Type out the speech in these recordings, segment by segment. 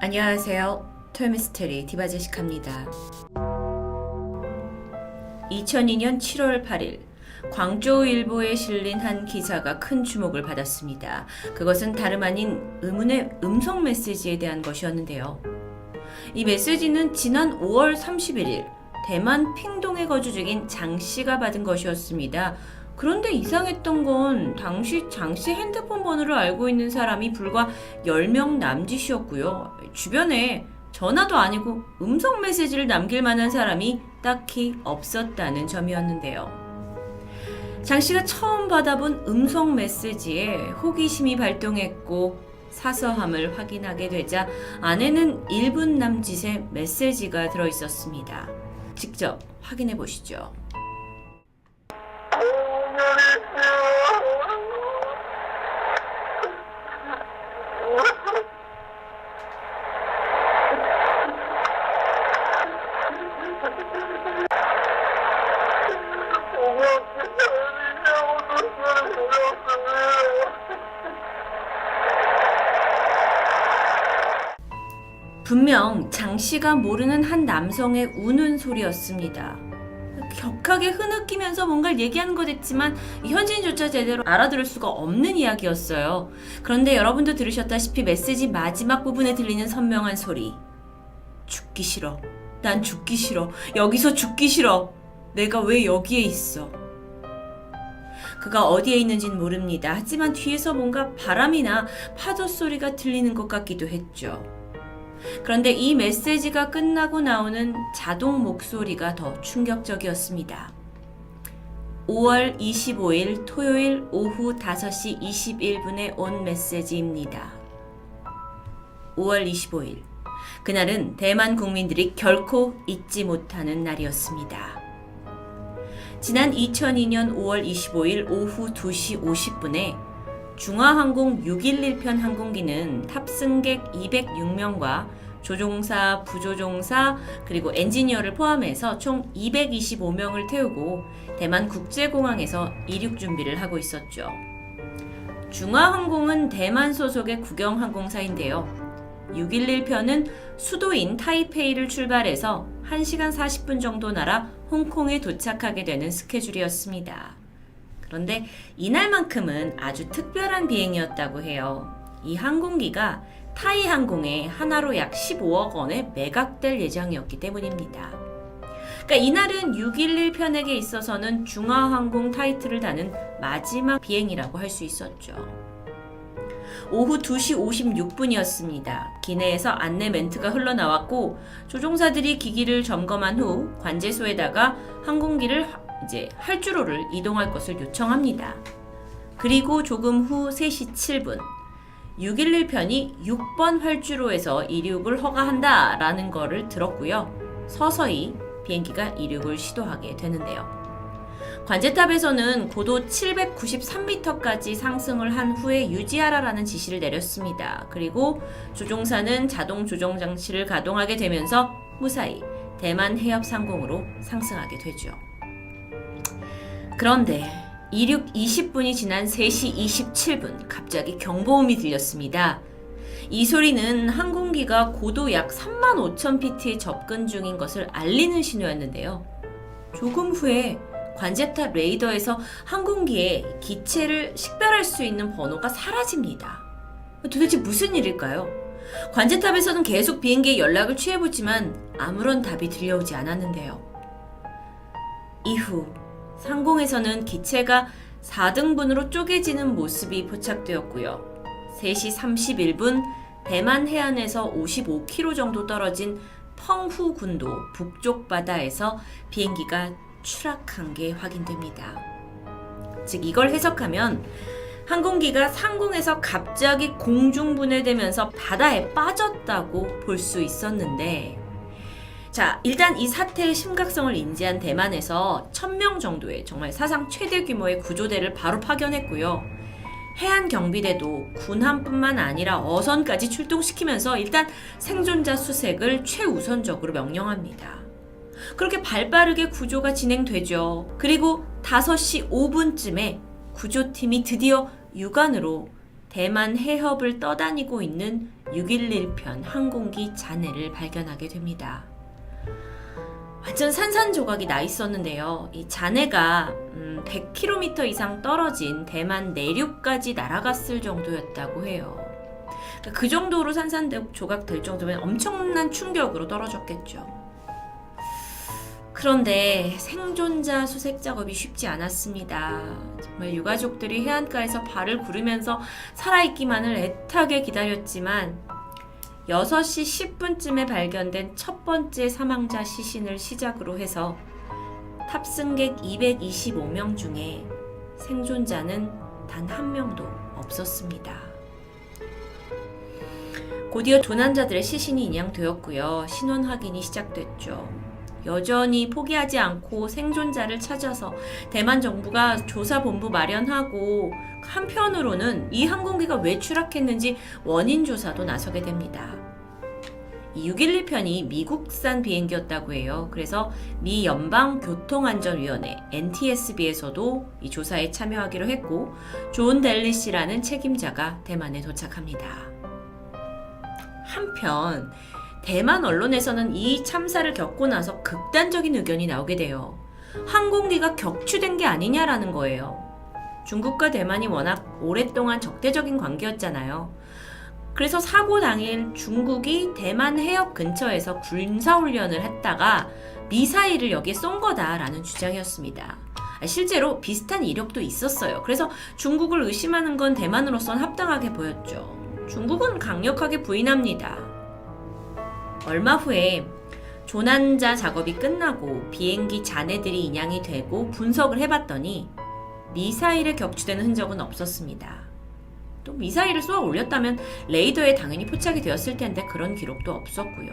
안녕하세요. 토요미스테리 디바제시카입니다. 2002년 7월 8일 광저우일보에 실린 한 기사가 큰 주목을 받았습니다. 그것은 다름 아닌 의문의 음성 메시지에 대한 것이었는데요. 이 메시지는 지난 5월 31일 대만 핑동에 거주 중인 장 씨가 받은 것이었습니다. 그런데 이상했던 건 당시 장 씨 핸드폰 번호를 알고 있는 사람이 불과 10명 남짓이었고요. 주변에 전화도 아니고 음성 메시지를 남길 만한 사람이 딱히 없었다는 점이었는데요. 장 씨가 처음 받아본 음성 메시지에 호기심이 발동했고 사서함을 확인하게 되자 안에는 1분 남짓의 메시지가 들어있었습니다. 직접 확인해 보시죠. 분명 장 씨가 모르는 한 남성의 우는 소리였습니다. 격하게 흐느끼면서 뭔가를 얘기하는 것 같지만 현지인조차 제대로 알아들을 수가 없는 이야기였어요. 그런데 여러분도 들으셨다시피 메시지 마지막 부분에 들리는 선명한 소리. 죽기 싫어. 난 죽기 싫어. 여기서 죽기 싫어. 내가 왜 여기에 있어? 그가 어디에 있는지는 모릅니다. 하지만 뒤에서 뭔가 바람이나 파도 소리가 들리는 것 같기도 했죠. 그런데 이 메시지가 끝나고 나오는 자동 목소리가 더 충격적이었습니다. 5월 25일 토요일 오후 5시 21분에 온 메시지입니다. 5월 25일. 그날은 대만 국민들이 결코 잊지 못하는 날이었습니다. 지난 2002년 5월 25일 오후 2시 50분에 중화항공 611편 항공기는 탑승객 206명과 조종사, 부조종사, 그리고 엔지니어를 포함해서 총 225명을 태우고 대만 국제공항에서 이륙 준비를 하고 있었죠. 중화항공은 대만 소속의 국영항공사인데요. 611편은 수도인 타이페이를 출발해서 1시간 40분 정도 날아 홍콩에 도착하게 되는 스케줄이었습니다. 그런데 이날만큼은 아주 특별한 비행이었다고 해요. 이 항공기가 타이항공에 하나로 약 15억 원에 매각될 예정이었기 때문입니다. 그러니까 이날은 611편에게 있어서는 중화항공 타이틀을 다는 마지막 비행이라고 할 수 있었죠. 오후 2시 56분이었습니다. 기내에서 안내 멘트가 흘러나왔고 조종사들이 기기를 점검한 후 관제소에다가 항공기를 활주로를 이동할 것을 요청합니다. 그리고 조금 후 3시 7분 611편이 6번 활주로에서 이륙을 허가한다라는 거를 들었고요. 서서히 비행기가 이륙을 시도하게 되는데요. 관제탑에서는 고도 793m까지 상승을 한 후에 유지하라라는 지시를 내렸습니다. 그리고 조종사는 자동 조정 장치를 가동하게 되면서 무사히 대만 해협상공으로 상승하게 되죠. 그런데 이륙 20분이 지난 3시 27분 갑자기 경보음이 들렸습니다. 이 소리는 항공기가 고도 약 35,000pt에 접근 중인 것을 알리는 신호였는데요. 조금 후에 관제탑 레이더에서 항공기의 기체를 식별할 수 있는 번호가 사라집니다. 도대체 무슨 일일까요? 관제탑에서는 계속 비행기에 연락을 취해보지만 아무런 답이 들려오지 않았는데요. 이후 상공에서는 기체가 4등분으로 쪼개지는 모습이 포착되었고요. 3시 31분 대만 해안에서 55km 정도 떨어진 펑후 군도 북쪽 바다에서 비행기가 추락한 게 확인됩니다. 즉 이걸 해석하면 항공기가 상공에서 갑자기 공중분해되면서 바다에 빠졌다고 볼 수 있었는데, 자, 일단 이 사태의 심각성을 인지한 대만에서 1000명 정도의 정말 사상 최대 규모의 구조대를 바로 파견했고요. 해안 경비대도 군함뿐만 아니라 어선까지 출동시키면서 일단 생존자 수색을 최우선적으로 명령합니다. 그렇게 발빠르게 구조가 진행되죠. 그리고 5시 5분쯤에 구조팀이 드디어 육안으로 대만 해협을 떠다니고 있는 611편 항공기 잔해를 발견하게 됩니다. 완전 산산조각이 나 있었는데요. 이 잔해가 100km 이상 떨어진 대만 내륙까지 날아갔을 정도였다고 해요. 그 정도로 산산조각 될 정도면 엄청난 충격으로 떨어졌겠죠. 그런데 생존자 수색 작업이 쉽지 않았습니다. 정말 유가족들이 해안가에서 발을 구르면서 살아있기만을 애타게 기다렸지만 6시 10분쯤에 발견된 첫 번째 사망자 시신을 시작으로 해서 탑승객 225명 중에 생존자는 단 한 명도 없었습니다. 곧이어 조난자들의 시신이 인양되었고요. 신원 확인이 시작됐죠. 여전히 포기하지 않고 생존자를 찾아서 대만 정부가 조사본부 마련하고 한편으로는 이 항공기가 왜 추락했는지 원인 조사도 나서게 됩니다. 이 611편이 미국산 비행기였다고 해요. 그래서 미 연방교통안전위원회 NTSB에서도 이 조사에 참여하기로 했고 존 델리시라는 책임자가 대만에 도착합니다. 한편 대만 언론에서는 이 참사를 겪고 나서 극단적인 의견이 나오게 돼요. 항공기가 격추된 게 아니냐라는 거예요. 중국과 대만이 워낙 오랫동안 적대적인 관계였잖아요. 그래서 사고 당일 중국이 대만 해협 근처에서 군사훈련을 했다가 미사일을 여기에 쏜 거다라는 주장이었습니다. 실제로 비슷한 이력도 있었어요. 그래서 중국을 의심하는 건 대만으로선 합당하게 보였죠. 중국은 강력하게 부인합니다. 얼마 후에 조난자 작업이 끝나고 비행기 잔해들이 인양이 되고 분석을 해봤더니 미사일에 격추되는 흔적은 없었습니다. 또 미사일을 쏘아 올렸다면 레이더에 당연히 포착이 되었을 텐데 그런 기록도 없었고요.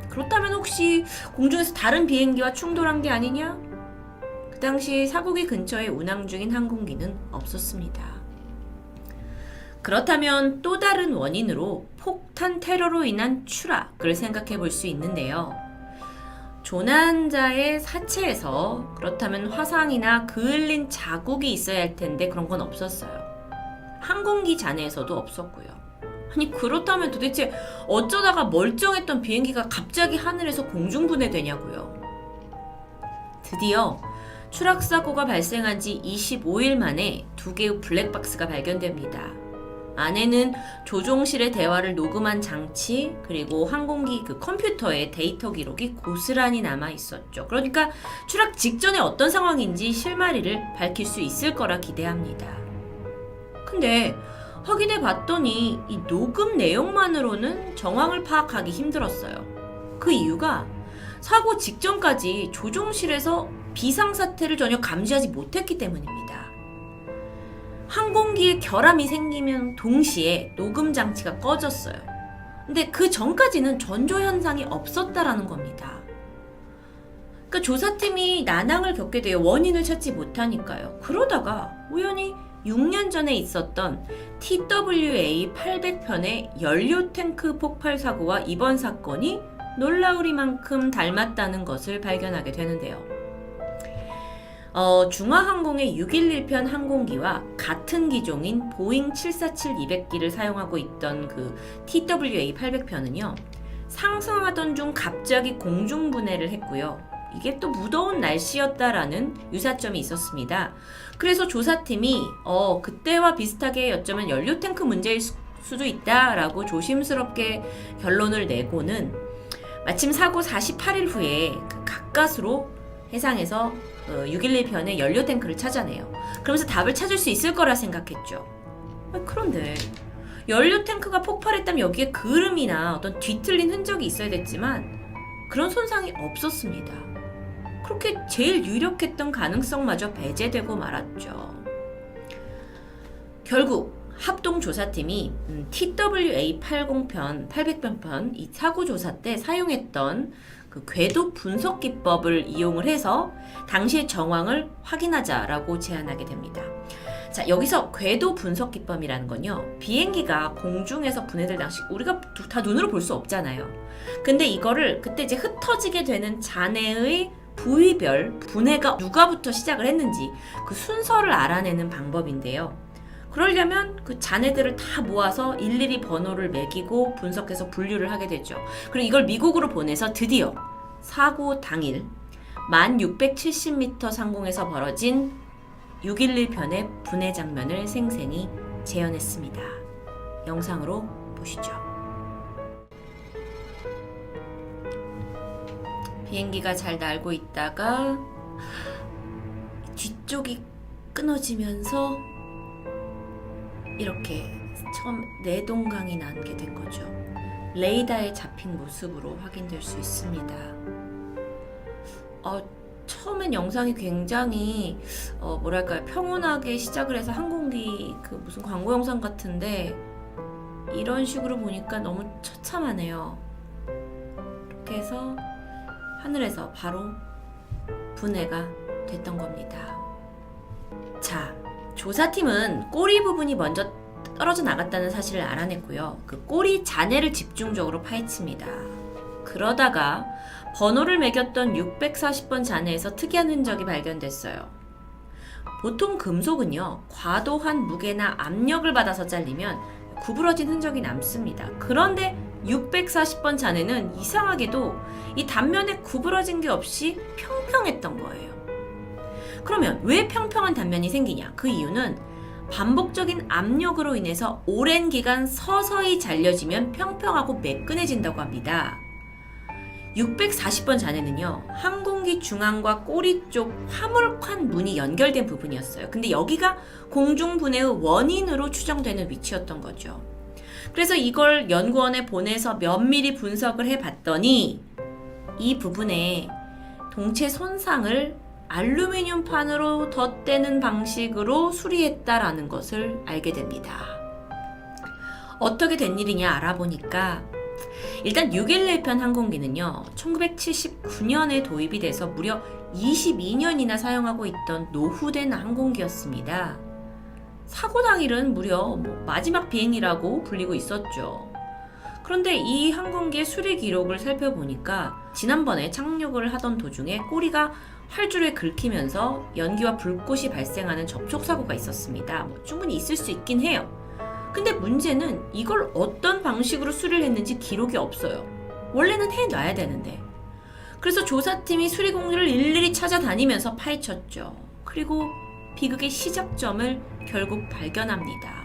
그렇다면 혹시 공중에서 다른 비행기와 충돌한 게 아니냐? 그 당시 사고기 근처에 운항 중인 항공기는 없었습니다. 그렇다면 또 다른 원인으로 폭탄 테러로 인한 추락을 생각해 볼 수 있는데요. 조난자의 사체에서 그렇다면 화상이나 그을린 자국이 있어야 할 텐데 그런 건 없었어요. 항공기 잔해에서도 없었고요. 아니 그렇다면 도대체 어쩌다가 멀쩡했던 비행기가 갑자기 하늘에서 공중분해되냐고요. 드디어 추락사고가 발생한 지 25일 만에 2개의 블랙박스가 발견됩니다. 안에는 조종실의 대화를 녹음한 장치 그리고 항공기 그 컴퓨터의 데이터 기록이 고스란히 남아 있었죠. 그러니까 추락 직전에 어떤 상황인지 실마리를 밝힐 수 있을 거라 기대합니다. 근데 확인해 봤더니 이 녹음 내용만으로는 정황을 파악하기 힘들었어요. 그 이유가 사고 직전까지 조종실에서 비상사태를 전혀 감지하지 못했기 때문입니다. 항공기에 결함이 생기면 동시에 녹음 장치가 꺼졌어요. 근데 그 전까지는 전조 현상이 없었다라는 겁니다. 그러니까 조사팀이 난항을 겪게 되어 원인을 찾지 못하니까요. 그러다가 우연히 6년 전에 있었던 TWA 800편의 연료 탱크 폭발 사고와 이번 사건이 놀라우리만큼 닮았다는 것을 발견하게 되는데요. 중화항공의 611편 항공기와 같은 기종인 보잉 747-200기를 사용하고 있던 그 TWA 800편은요. 상승하던 중 갑자기 공중분해를 했고요. 이게 또 무더운 날씨였다라는 유사점이 있었습니다. 그래서 조사팀이 그때와 비슷하게 여쩌면 연료 탱크 문제일 수도 있다라고 조심스럽게 결론을 내고는 마침 사고 48일 후에 그 가까스로 해상에서 611편의 연료 탱크를 찾아내요. 그러면서 답을 찾을 수 있을 거라 생각했죠. 그런데 연료 탱크가 폭발했다면 여기에 그을음이나 어떤 뒤틀린 흔적이 있어야 됐지만 그런 손상이 없었습니다. 그렇게 제일 유력했던 가능성마저 배제되고 말았죠. 결국 합동조사팀이 TWA 800편 이 사고조사 때 사용했던 그 궤도 분석 기법을 이용을 해서 당시의 정황을 확인하자라고 제안하게 됩니다. 자, 여기서 궤도 분석 기법이라는 건요. 비행기가 공중에서 분해될 당시 우리가 다 눈으로 볼 수 없잖아요. 근데 이거를 그때 이제 흩어지게 되는 잔해의 부위별 분해가 누가부터 시작을 했는지 그 순서를 알아내는 방법인데요. 그러려면 그 잔해들을 다 모아서 일일이 번호를 매기고 분석해서 분류를 하게 되죠. 그리고 이걸 미국으로 보내서 드디어 사고 당일 1670m 상공에서 벌어진 6.11편의 분해 장면을 생생히 재현했습니다. 영상으로 보시죠. 비행기가 잘 날고 있다가 뒤쪽이 끊어지면서 이렇게 처음 내동강이 나게 된 거죠. 레이더에 잡힌 모습으로 확인될 수 있습니다. 처음엔 영상이 굉장히 뭐랄까요, 평온하게 시작을 해서 항공기 그 무슨 광고 영상 같은데 이런 식으로 보니까 너무 처참하네요. 이렇게 해서 하늘에서 바로 분해가 됐던 겁니다. 자, 조사팀은 꼬리 부분이 먼저 떨어져 나갔다는 사실을 알아냈고요. 그 꼬리 잔해를 집중적으로 파헤칩니다. 그러다가 번호를 매겼던 640번 잔해에서 특이한 흔적이 발견됐어요. 보통 금속은요, 과도한 무게나 압력을 받아서 잘리면 구부러진 흔적이 남습니다. 그런데 640번 잔해는 이상하게도 이 단면에 구부러진 게 없이 평평했던 거예요. 그러면 왜 평평한 단면이 생기냐? 그 이유는 반복적인 압력으로 인해서 오랜 기간 서서히 잘려지면 평평하고 매끈해진다고 합니다. 640번 잔해는요, 항공기 중앙과 꼬리 쪽 화물칸 문이 연결된 부분이었어요. 근데 여기가 공중분해의 원인으로 추정되는 위치였던 거죠. 그래서 이걸 연구원에 보내서 면밀히 분석을 해봤더니 이 부분에 동체 손상을 알루미늄판으로 덧대는 방식으로 수리했다라는 것을 알게 됩니다. 어떻게 된 일이냐 알아보니까 일단 6.11편 항공기는요, 1979년에 도입이 돼서 무려 22년이나 사용하고 있던 노후된 항공기였습니다. 사고 당일은 무려 마지막 비행이라고 불리고 있었죠. 그런데 이 항공기의 수리 기록을 살펴보니까 지난번에 착륙을 하던 도중에 꼬리가 활주로에 긁히면서 연기와 불꽃이 발생하는 접촉사고가 있었습니다. 충분히 있을 수 있긴 해요. 근데 문제는 이걸 어떤 방식으로 수리를 했는지 기록이 없어요. 원래는 해놔야 되는데. 그래서 조사팀이 수리 공정을 일일이 찾아다니면서 파헤쳤죠. 그리고 비극의 시작점을 결국 발견합니다.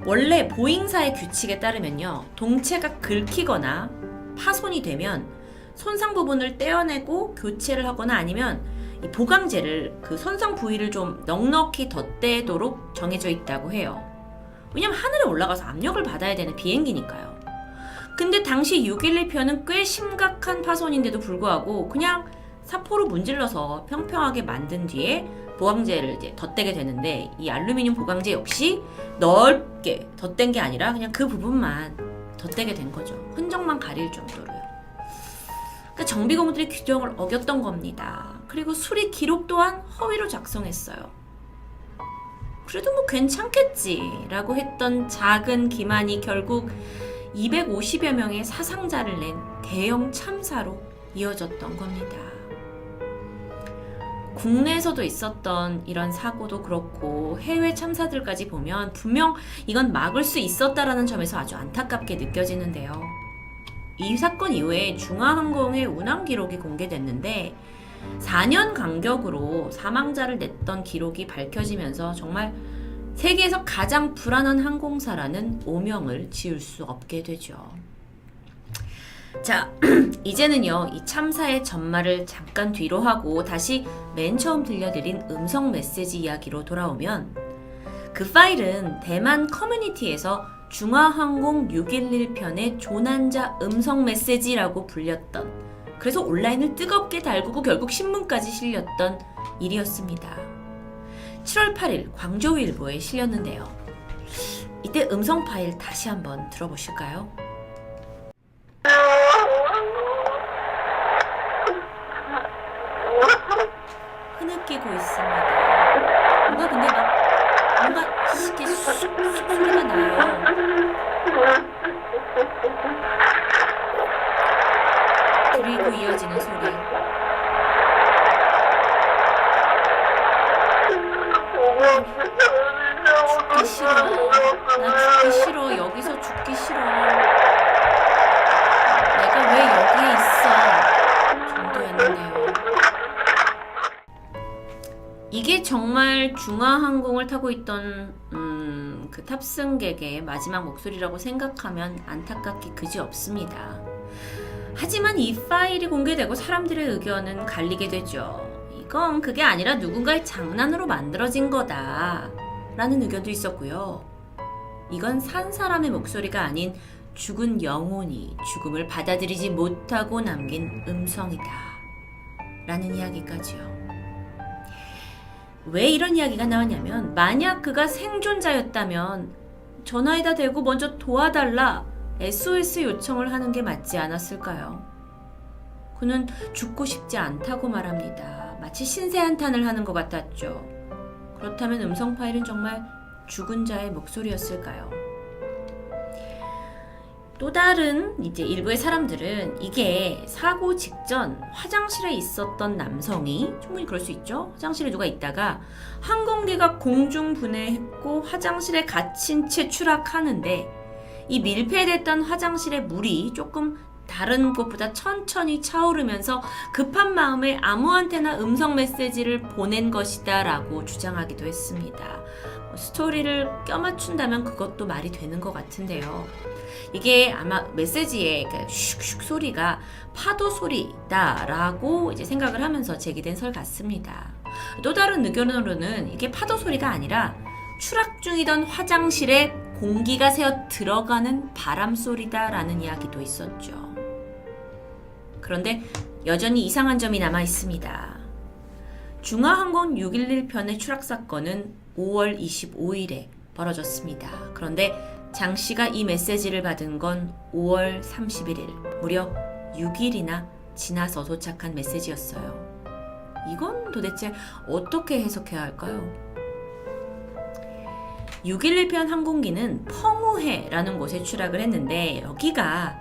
원래 보잉사의 규칙에 따르면요, 동체가 긁히거나 파손이 되면 손상 부분을 떼어내고 교체를 하거나 아니면 이 보강제를 그 손상 부위를 좀 넉넉히 덧대도록 정해져 있다고 해요. 왜냐면 하늘에 올라가서 압력을 받아야 되는 비행기니까요. 근데 당시 6.11편은 꽤 심각한 파손인데도 불구하고 그냥 사포로 문질러서 평평하게 만든 뒤에 보강제를 이제 덧대게 되는데, 이 알루미늄 보강제 역시 넓게 덧댄 게 아니라 그냥 그 부분만 덧대게 된 거죠. 흔적만 가릴 정도로요. 그러니까 정비공들이 규정을 어겼던 겁니다. 그리고 수리 기록 또한 허위로 작성했어요. 그래도 괜찮겠지라고 했던 작은 기만이 결국 250여 명의 사상자를 낸 대형 참사로 이어졌던 겁니다. 국내에서도 있었던 이런 사고도 그렇고 해외 참사들까지 보면 분명 이건 막을 수 있었다라는 점에서 아주 안타깝게 느껴지는데요. 이 사건 이후에 중화항공의 운항 기록이 공개됐는데 4년 간격으로 사망자를 냈던 기록이 밝혀지면서 정말 세계에서 가장 불안한 항공사라는 오명을 지을 수 없게 되죠. 자, 이제는요, 이 참사의 전말을 잠깐 뒤로 하고 다시 맨 처음 들려드린 음성 메시지 이야기로 돌아오면, 그 파일은 대만 커뮤니티에서 중화항공 6.11편의 조난자 음성 메시지라고 불렸던, 그래서 온라인을 뜨겁게 달구고 결국 신문까지 실렸던 일이었습니다. 7월 8일 광저우일보에 실렸는데요. 이때 음성 파일 다시 한번 들어보실까요? 흐느끼고 있습니다. 뭔가 근데 뭔가 이렇게 소리가 나요. 그리고 이어지는 소리. 여기서 죽기 싫어. 내가 왜 여기에 있어? 정도였는데요. 이게 정말 중화항공을 타고 있던 그 탑승객의 마지막 목소리라고 생각하면 안타깝기 그지없습니다. 하지만 이 파일이 공개되고 사람들의 의견은 갈리게 되죠. 이건 그게 아니라 누군가의 장난으로 만들어진 거다 라는 의견도 있었고요. 이건 산 사람의 목소리가 아닌 죽은 영혼이 죽음을 받아들이지 못하고 남긴 음성이다 라는 이야기까지요. 왜 이런 이야기가 나왔냐면, 만약 그가 생존자였다면 전화에다 대고 먼저 도와달라 SOS 요청을 하는 게 맞지 않았을까요? 그는 죽고 싶지 않다고 말합니다. 마치 신세한탄을 하는 것 같았죠. 그렇다면 음성 파일은 정말 죽은 자의 목소리였을까요? 또 다른 이제 일부의 사람들은 이게 사고 직전 화장실에 있었던 남성이, 충분히 그럴 수 있죠. 화장실에 누가 있다가 항공기가 공중 분해했고 화장실에 갇힌 채 추락하는데, 이 밀폐됐던 화장실의 물이 조금 다른 곳보다 천천히 차오르면서 급한 마음에 아무한테나 음성 메시지를 보낸 것이다 라고 주장하기도 했습니다. 스토리를 껴맞춘다면 그것도 말이 되는 것 같은데요. 이게 아마 메시지의 슉슉 소리가 파도 소리다 라고 이제 생각을 하면서 제기된 설 같습니다. 또 다른 의견으로는 이게 파도 소리가 아니라 추락 중이던 화장실에 공기가 새어 들어가는 바람 소리다 라는 이야기도 있었죠. 그런데 여전히 이상한 점이 남아 있습니다. 중화항공 611편의 추락 사건은 5월 25일에 벌어졌습니다. 그런데 장 씨가 이 메시지를 받은 건 5월 31일, 무려 6일이나 지나서 도착한 메시지였어요. 이건 도대체 어떻게 해석해야 할까요? 611편 항공기는 펑우해라는 곳에 추락을 했는데, 여기가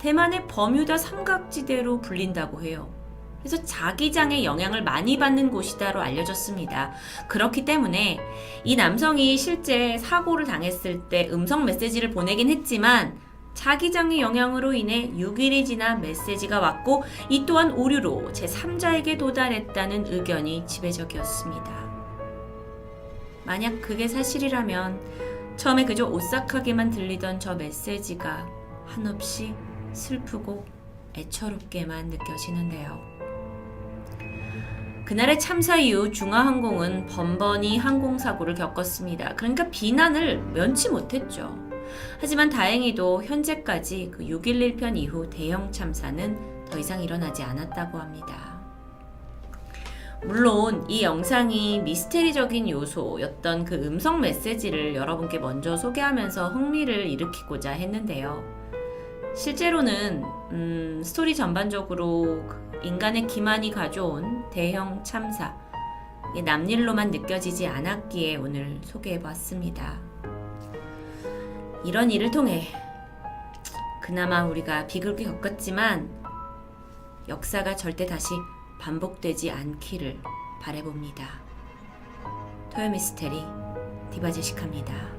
대만의 버뮤다 삼각지대로 불린다고 해요. 그래서 자기장의 영향을 많이 받는 곳이다로 알려졌습니다. 그렇기 때문에 이 남성이 실제 사고를 당했을 때 음성 메시지를 보내긴 했지만 자기장의 영향으로 인해 6일이 지나 메시지가 왔고, 이 또한 오류로 제3자에게 도달했다는 의견이 지배적이었습니다. 만약 그게 사실이라면 처음에 그저 오싹하게만 들리던 저 메시지가 한없이 슬프고 애처롭게만 느껴지는데요. 그날의 참사 이후 중화항공은 번번이 항공사고를 겪었습니다. 그러니까 비난을 면치 못했죠. 하지만 다행히도 현재까지 그 611편 이후 대형 참사는 더 이상 일어나지 않았다고 합니다. 물론 이 영상이 미스테리적인 요소였던 그 음성 메시지를 여러분께 먼저 소개하면서 흥미를 일으키고자 했는데요. 실제로는 스토리 전반적으로 인간의 기만이 가져온 대형 참사, 남일로만 느껴지지 않았기에 오늘 소개해봤습니다. 이런 일을 통해 그나마 우리가 비극을 겪었지만 역사가 절대 다시 반복되지 않기를 바라봅니다. 토요미스테리 디바제시카입니다.